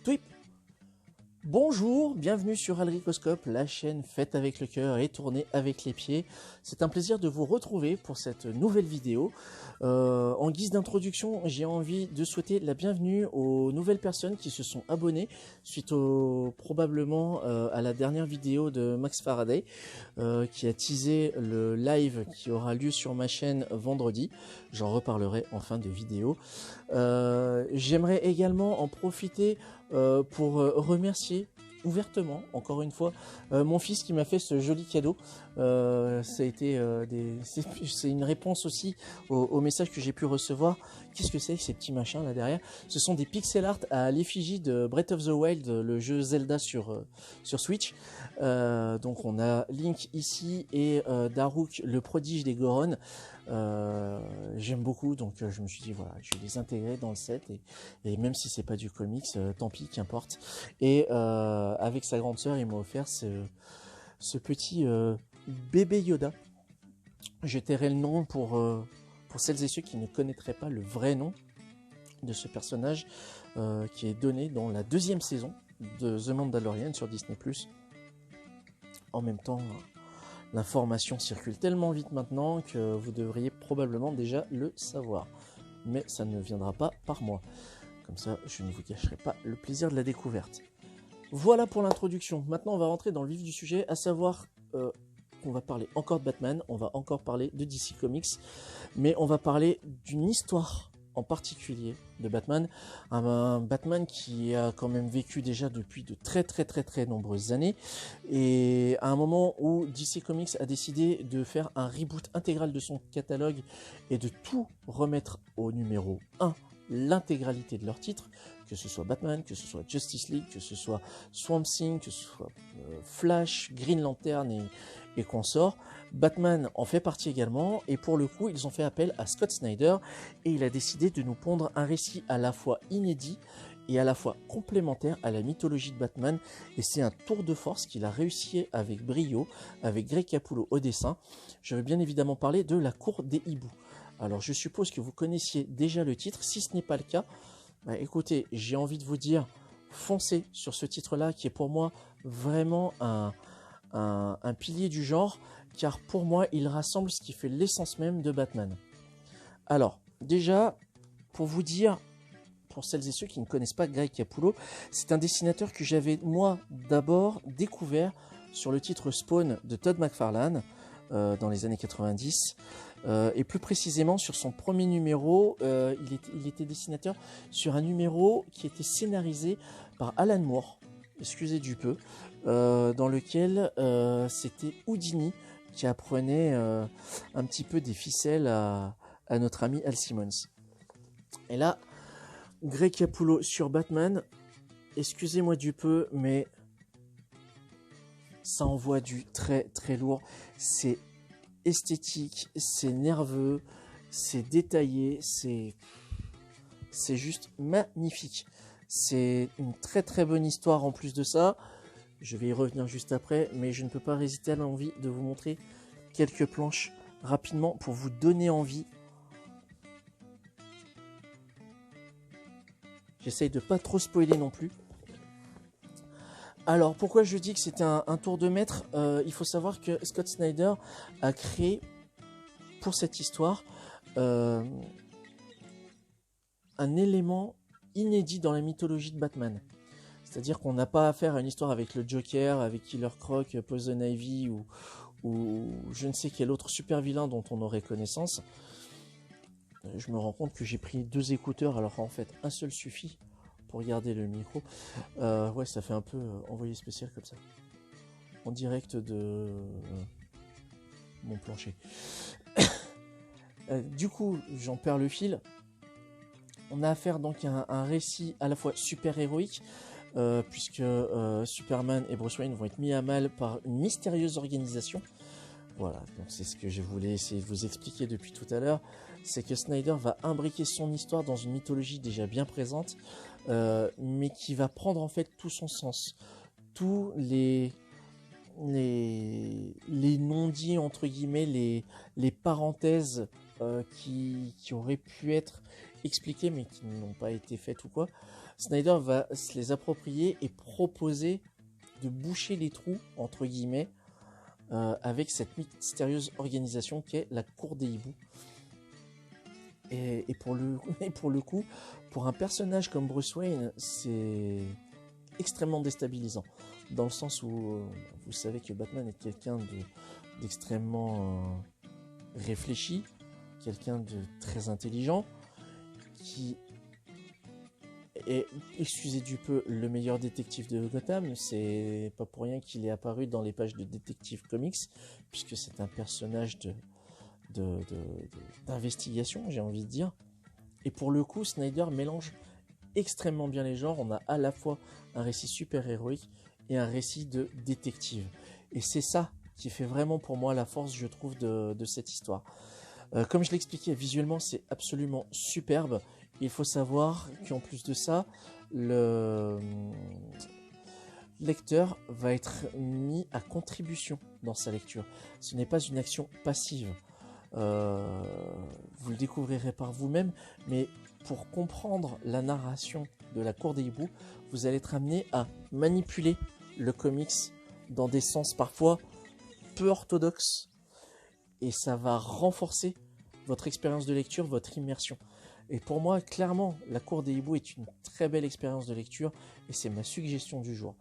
Tweep. Bonjour, bienvenue sur Alricoscope, la chaîne faite avec le cœur et tournée avec les pieds. C'est un plaisir de vous retrouver pour cette nouvelle vidéo. En guise d'introduction, j'ai envie de souhaiter la bienvenue aux nouvelles personnes qui se sont abonnées suite probablement à la dernière vidéo de Max Faraday qui a teasé le live qui aura lieu sur ma chaîne vendredi. J'en reparlerai en fin de vidéo. J'aimerais également en profiter pour remercier ouvertement, encore une fois, mon fils qui m'a fait ce joli cadeau. Ça a été c'est une réponse aussi au message que j'ai pu recevoir. Qu'est-ce que c'est que ces petits machins là derrière? Ce sont des pixel art à l'effigie de Breath of the Wild, le jeu Zelda sur Switch. Donc on a Link ici et Daruk, le prodige des Goron. J'aime beaucoup, donc je me suis dit voilà, je vais les intégrer dans le set et même si c'est pas du comics, tant pis, qu'importe. Et avec sa grande sœur, il m'a offert ce petit bébé Yoda. Je tairai le nom pour celles et ceux qui ne connaîtraient pas le vrai nom de ce personnage qui est donné dans la deuxième saison de The Mandalorian sur Disney+. En même temps, l'information circule tellement vite maintenant que vous devriez probablement déjà le savoir. Mais ça ne viendra pas par moi. Comme ça, je ne vous cacherai pas le plaisir de la découverte. Voilà pour l'introduction. Maintenant, on va rentrer dans le vif du sujet, à savoir qu'on va parler encore de Batman, on va encore parler de DC Comics, mais on va parler d'une histoire en particulier de Batman, un Batman qui a quand même vécu déjà depuis de très nombreuses années, et à un moment où DC Comics a décidé de faire un reboot intégral de son catalogue et de tout remettre au numéro 1, l'intégralité de leurs titres, que ce soit Batman, que ce soit Justice League, que ce soit Swamp Thing, que ce soit Flash, Green Lantern et consorts. Batman en fait partie également, et pour le coup ils ont fait appel à Scott Snyder et il a décidé de nous pondre un récit à la fois inédit et à la fois complémentaire à la mythologie de Batman, et c'est un tour de force qu'il a réussi avec brio, avec Greg Capullo au dessin. Je veux bien évidemment parler de La Cour des Hiboux. Alors je suppose que vous connaissiez déjà le titre, si ce n'est pas le cas, bah, écoutez, j'ai envie de vous dire, foncez sur ce titre-là qui est pour moi vraiment un pilier du genre, car pour moi il rassemble ce qui fait l'essence même de Batman. Alors déjà, pour vous dire, pour celles et ceux qui ne connaissent pas Greg Capullo, c'est un dessinateur que j'avais moi d'abord découvert sur le titre Spawn de Todd McFarlane dans les années 90. Et plus précisément sur son premier numéro, il était dessinateur sur un numéro qui était scénarisé par Alan Moore, excusez du peu, dans lequel c'était Houdini qui apprenait un petit peu des ficelles à notre ami Al Simmons. Et là, Greg Capullo sur Batman, excusez-moi du peu, mais ça envoie du très lourd. C'est esthétique, c'est nerveux, c'est détaillé, c'est juste magnifique. C'est une très bonne histoire en plus de ça. Je vais y revenir juste après, mais je ne peux pas résister à l'envie de vous montrer quelques planches rapidement pour vous donner envie. J'essaye de pas trop spoiler non plus. Alors, pourquoi je dis que c'était un tour de maître, il faut savoir que Scott Snyder a créé, pour cette histoire, un élément inédit dans la mythologie de Batman. C'est-à-dire qu'on n'a pas affaire à une histoire avec le Joker, avec Killer Croc, Poison Ivy ou je ne sais quel autre super vilain dont on aurait connaissance. Je me rends compte que j'ai pris 2 écouteurs alors qu'en fait un seul suffit pour garder le micro. Ouais, ça fait un peu envoyé spécial comme ça. En direct de mon plancher. Du coup, j'en perds le fil. On a affaire donc à un récit à la fois super héroïque, puisque Superman et Bruce Wayne vont être mis à mal par une mystérieuse organisation. Voilà, donc c'est ce que je voulais essayer de vous expliquer depuis tout à l'heure, c'est que Snyder va imbriquer son histoire dans une mythologie déjà bien présente, mais qui va prendre en fait tout son sens. Tous les non-dits, entre guillemets, les parenthèses qui auraient pu être expliquées mais qui n'ont pas été faites ou quoi, Snyder va se les approprier et proposer de boucher les trous, entre guillemets, avec cette mystérieuse organisation qu'est la Cour des Hiboux. Et pour le coup, pour un personnage comme Bruce Wayne, c'est extrêmement déstabilisant. Dans le sens où vous savez que Batman est quelqu'un d'extrêmement réfléchi, quelqu'un de très intelligent, qui est, excusez du peu, le meilleur détective de Gotham. C'est pas pour rien qu'il est apparu dans les pages de Detective Comics, puisque c'est un personnage d'investigation, j'ai envie de dire. Et pour le coup, Snyder mélange extrêmement bien les genres. On a à la fois un récit super-héroïque et un récit de détective. Et c'est ça qui fait vraiment pour moi la force, je trouve, de cette histoire. Comme je l'expliquais, visuellement, c'est absolument superbe. Il faut savoir qu'en plus de ça, le lecteur va être mis à contribution dans sa lecture. Ce n'est pas une action passive. Vous le découvrirez par vous-même, mais pour comprendre la narration de la Cour des Hiboux, vous allez être amené à manipuler le comics dans des sens parfois peu orthodoxes, et ça va renforcer votre expérience de lecture, votre immersion. Et pour moi, clairement, la Cour des Hiboux est une très belle expérience de lecture, et c'est ma suggestion du jour.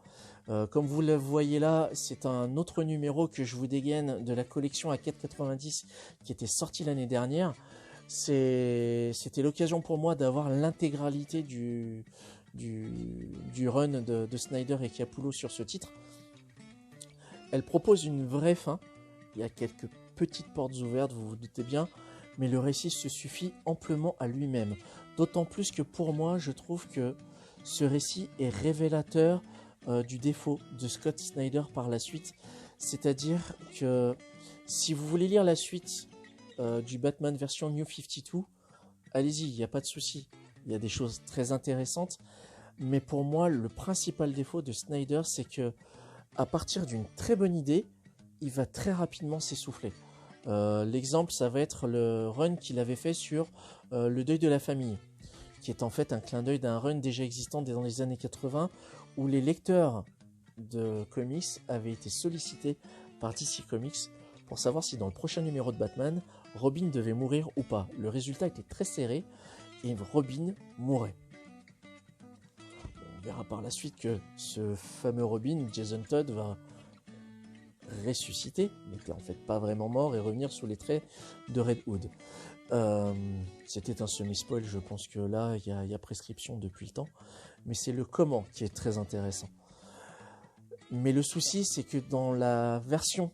Comme vous le voyez là, c'est un autre numéro que je vous dégaine de la collection à 4,90 qui était sortie l'année dernière. C'était l'occasion pour moi d'avoir l'intégralité du run de Snyder et Capullo sur ce titre. Elle propose une vraie fin. Il y a quelques petites portes ouvertes, vous vous doutez bien, mais le récit se suffit amplement à lui-même. D'autant plus que pour moi, je trouve que ce récit est révélateur du défaut de Scott Snyder par la suite. C'est-à-dire que si vous voulez lire la suite du Batman version New 52, allez-y, il n'y a pas de souci. Il y a des choses très intéressantes. Mais pour moi, le principal défaut de Snyder, c'est que à partir d'une très bonne idée, il va très rapidement s'essouffler. L'exemple, ça va être le run qu'il avait fait sur le deuil de la famille, qui est en fait un clin d'œil d'un run déjà existant dans les années 80, où les lecteurs de comics avaient été sollicités par DC Comics pour savoir si dans le prochain numéro de Batman, Robin devait mourir ou pas. Le résultat était très serré et Robin mourait. On verra par la suite que ce fameux Robin, Jason Todd, va ressusciter, il n'était en fait pas vraiment mort, et revenir sous les traits de Red Hood. C'était un semi-spoil, je pense que là, il y a prescription depuis le temps, mais c'est le comment qui est très intéressant. Mais le souci, c'est que dans la version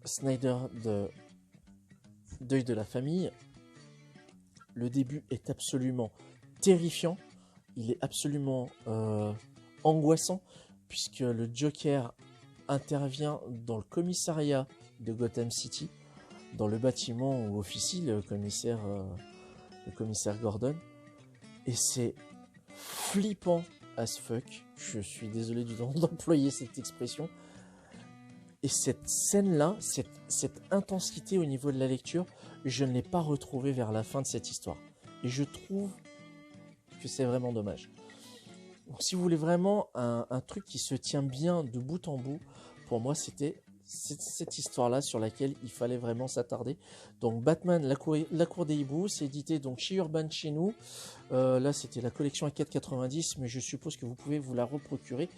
Snyder de Deuil de la famille, le début est absolument terrifiant, il est absolument angoissant, puisque le Joker intervient dans le commissariat de Gotham City, dans le bâtiment où officie le commissaire Gordon, et c'est flippant as fuck. Je suis désolé d'employer cette expression. Et cette scène-là, cette intensité au niveau de la lecture, je ne l'ai pas retrouvée vers la fin de cette histoire. Et je trouve que c'est vraiment dommage. Donc, si vous voulez vraiment un truc qui se tient bien de bout en bout, pour moi, c'était cette histoire-là sur laquelle il fallait vraiment s'attarder. Donc, Batman, la Cour des Hiboux, c'est édité donc chez Urban chez nous. Là, c'était la collection à 4,90, mais je suppose que vous pouvez vous la reprocurer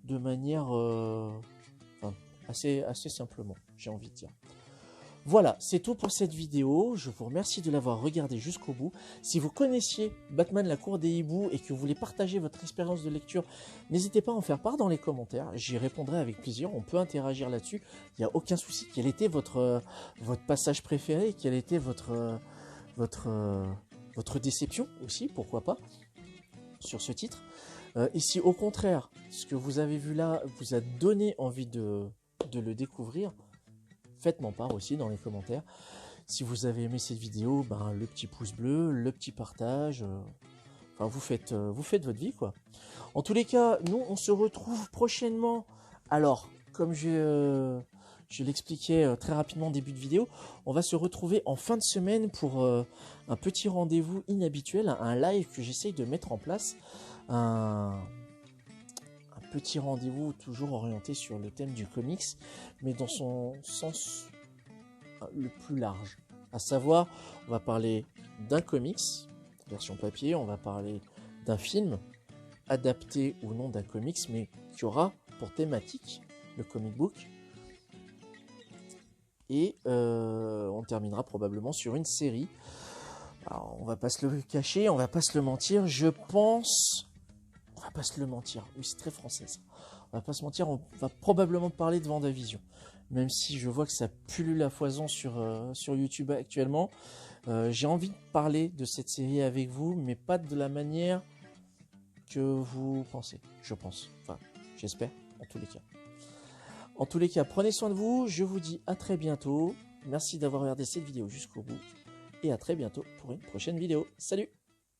de manière assez simplement, j'ai envie de dire. Voilà, c'est tout pour cette vidéo. Je vous remercie de l'avoir regardé jusqu'au bout. Si vous connaissiez Batman la Cour des Hiboux et que vous voulez partager votre expérience de lecture, n'hésitez pas à en faire part dans les commentaires. J'y répondrai avec plaisir. On peut interagir là-dessus. Il n'y a aucun souci. Quel était votre passage préféré? Quelle était votre déception aussi, pourquoi pas, sur ce titre? Et si au contraire, ce que vous avez vu là vous a donné envie de le découvrir, faites-m'en part aussi dans les commentaires. Si vous avez aimé cette vidéo, le petit pouce bleu, le petit partage, enfin vous faites votre vie quoi. En tous les cas, nous on se retrouve prochainement. Alors, comme je je l'expliquais très rapidement en début de vidéo, on va se retrouver en fin de semaine pour un petit rendez-vous inhabituel, un live que j'essaye de mettre en place. Un petit rendez-vous toujours orienté sur le thème du comics, mais dans son sens le plus large. À savoir, on va parler d'un comics, version papier, on va parler d'un film, adapté ou non d'un comics, mais qui aura pour thématique le comic book. Et on terminera probablement sur une série. Alors, on va pas se le cacher, on va pas se le mentir, je pense... On va pas se le mentir, oui c'est très français ça. On va pas se mentir, on va probablement parler de WandaVision. Même si je vois que ça pullule à foison sur YouTube actuellement. J'ai envie de parler de cette série avec vous, mais pas de la manière que vous pensez, je pense. Enfin, j'espère, en tous les cas. En tous les cas, prenez soin de vous, je vous dis à très bientôt. Merci d'avoir regardé cette vidéo jusqu'au bout. Et à très bientôt pour une prochaine vidéo. Salut!